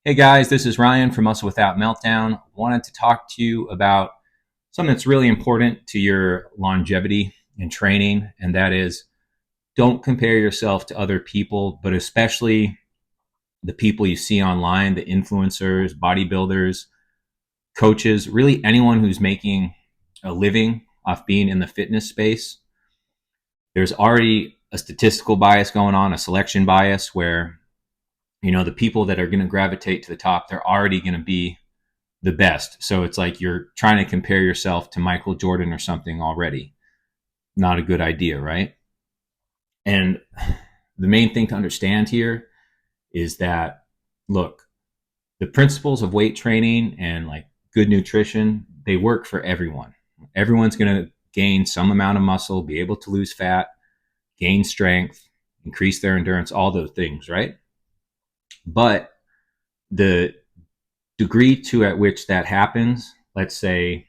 Hey guys, this is Ryan from Muscle Without Meltdown. Wanted to talk to you about something that's really important to your longevity and training, and that is don't compare yourself to other people, but especially the people you see online, the influencers, bodybuilders, coaches, really anyone who's making a living off being in the fitness space. There's already a statistical bias going on, a selection bias where the people that are going to gravitate to the top, they're already going to be the best. So it's like you're trying to compare yourself to Michael Jordan or something already. Not a good idea, right? And the main thing to understand here is that, look, the principles of weight training and like good nutrition, they work for everyone. Everyone's going to gain some amount of muscle, be able to lose fat, gain strength, increase their endurance, all those things, right? But the degree to at which that happens, let's say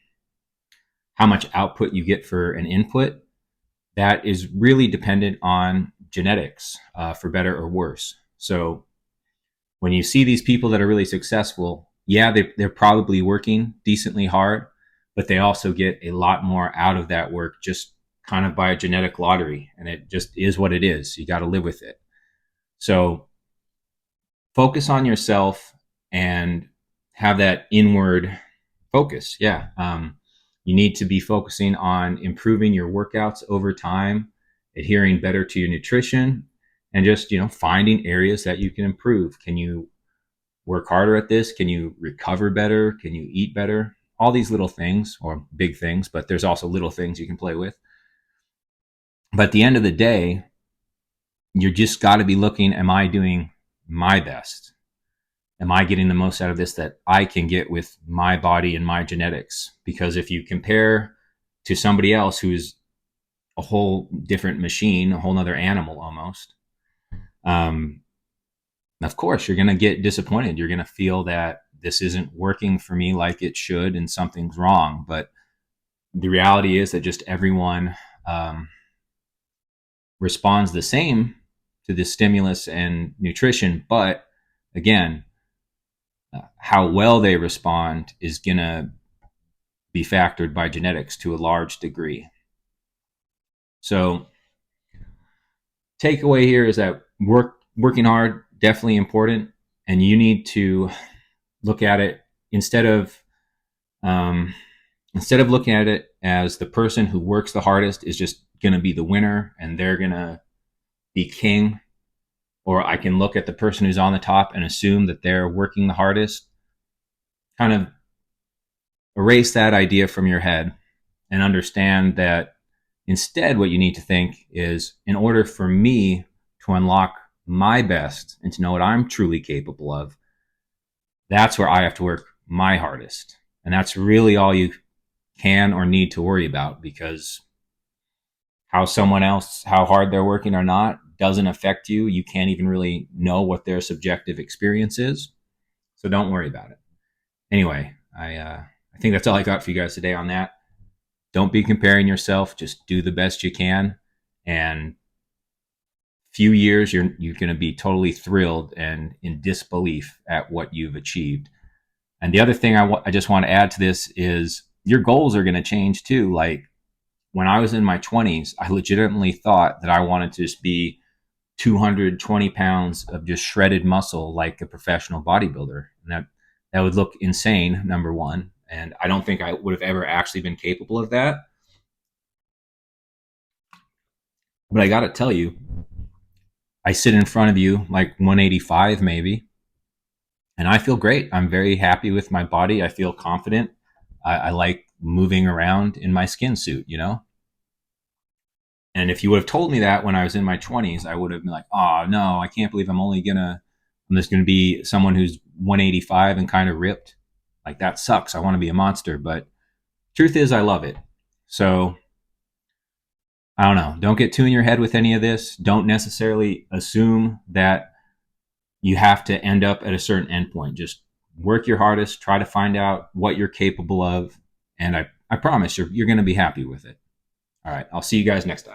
how much output you get for an input, that is really dependent on genetics, for better or worse. So when you see these people that are really successful, yeah, they're probably working decently hard, but they also get a lot more out of that work just kind of by a genetic lottery. And it just is what it is. You got to live with it. So focus on yourself and have that inward focus. Yeah. You need to be focusing on improving your workouts over time, adhering better to your nutrition, and just, finding areas that you can improve. Can you work harder at this? Can you recover better? Can you eat better? All these little things, or big things, but there's also little things you can play with. But at the end of the day, you just got to be looking, am I doing my best? Am I getting the most out of this that I can get with my body and my genetics? Because if you compare to somebody else who's a whole different machine, a whole other animal almost, um, of course you're going to get disappointed. You're going to feel that this isn't working for me like it should and something's wrong. But the reality is that just everyone responds the same to the stimulus and nutrition. But again, how well they respond is going to be factored by genetics to a large degree. So takeaway here is that working hard, definitely important. And you need to look at it um, instead of looking at it as the person who works the hardest is just going to be the winner and they're going to be king. Or I can look at the person who's on the top and assume that they're working the hardest. Kind of erase that idea from your head and understand that instead what you need to think is, in order for me to unlock my best and to know what I'm truly capable of, that's where I have to work my hardest. And that's really all you can or need to worry about, because how someone else, how hard they're working or not, doesn't affect you. You can't even really know what their subjective experience is. So don't worry about it. Anyway, I think that's all I got for you guys today on that. Don't be comparing yourself. Just do the best you can. And few years, you're going to be totally thrilled and in disbelief at what you've achieved. And the other thing I just want to add to this is your goals are going to change too. Like when I was in my 20s, I legitimately thought that I wanted to just be 220 pounds of just shredded muscle like a professional bodybuilder. And that would look insane, number one. And I don't think I would have ever actually been capable of that. But I got to tell you, I sit in front of you like 185 maybe, and I feel great. I'm very happy with my body. I feel confident. I like moving around in my skin suit. And if you would have told me that when I was in my 20s, I would have been like, oh, no, I can't believe I'm just going to be someone who's 185 and kind of ripped. Like that sucks. I want to be a monster. But truth is, I love it. So I don't know. Don't get too in your head with any of this. Don't necessarily assume that you have to end up at a certain endpoint. Just work your hardest, try to find out what you're capable of, and I promise you're going to be happy with it. All right, I'll see you guys next time.